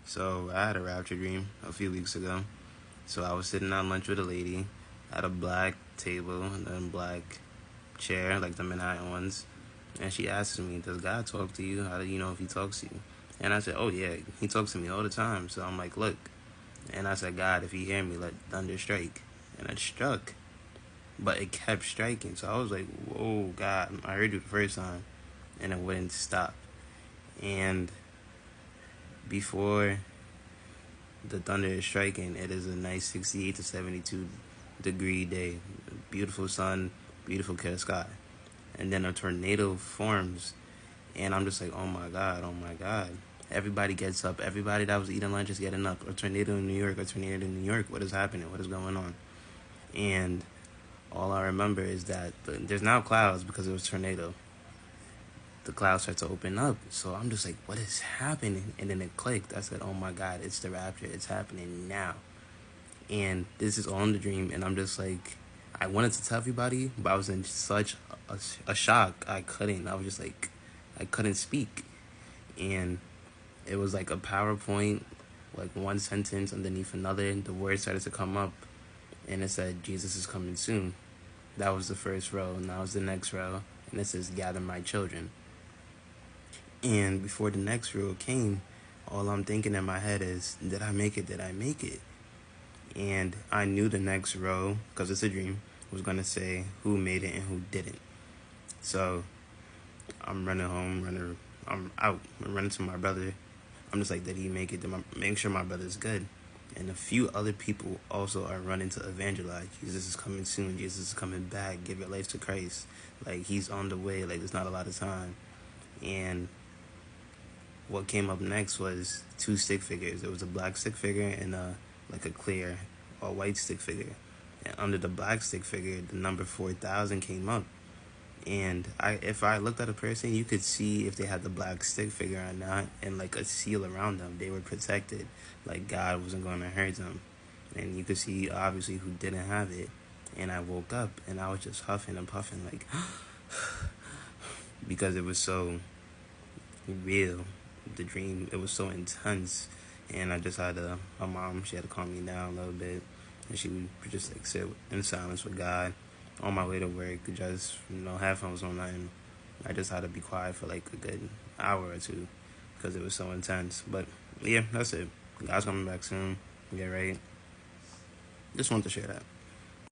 So I had a rapture dream a few weeks ago. So I was sitting on lunch with a lady at a black table and a black chair, like the Manhattan ones. And she asked me, "Does God talk to you? How do you know if he talks to you?" And I said, "Oh yeah, he talks to me all the time." So I'm like, "Look." And I said, "God, if you hear me, let thunder strike." And it struck. But it kept striking. So I was like, "Whoa, God, I heard you the first time." And it wouldn't stop. And before the thunder is striking, it is a nice 68 to 72 degree day. Beautiful sun, beautiful clear sky. And then a tornado forms, and I'm just like, oh my God, oh my God. Everybody gets up. Everybody that was eating lunch is getting up. A tornado in New York, a tornado in New York. What is happening? What is going on? And all I remember is that there's now clouds because it was a tornado. The clouds start to open up. So I'm just like, what is happening? And then it clicked. I said, oh my God, it's the rapture. It's happening now. And this is all in the dream. And I'm just like, I wanted to tell everybody, but I was in such a shock. I couldn't. I was just like, I couldn't speak. And it was like a PowerPoint, like one sentence underneath another. The words started to come up. And it said, Jesus is coming soon. That was the first row. And that was the next row. And it says, gather my children. And before the next row came, all I'm thinking in my head is, did I make it? Did I make it? And I knew the next row, because it's a dream, was going to say who made it and who didn't. So I'm running home, I'm out, I'm running to my brother. I'm just like, did he make it? Make sure my brother's good. And a few other people also are running to evangelize. Jesus is coming soon. Jesus is coming back. Give your life to Christ. Like, he's on the way. Like, there's not a lot of time. And what came up next was two stick figures. There was a black stick figure and like a clear or white stick figure. And under the black stick figure, the number 4,000 came up. And if I looked at a person, you could see if they had the black stick figure or not, and like a seal around them. They were protected, like God wasn't going to hurt them. And you could see obviously who didn't have it. And I woke up and I was just huffing and puffing, like because it was so real. The dream, it was so intense. And I just had my mom, she had to calm me down a little bit, and she would just like sit in silence with God on my way to work, just no headphones on, nothing. I just had to be quiet for like a good hour or two because it was so intense. But yeah, that's it. God's coming back soon. Get right. Just wanted to share that.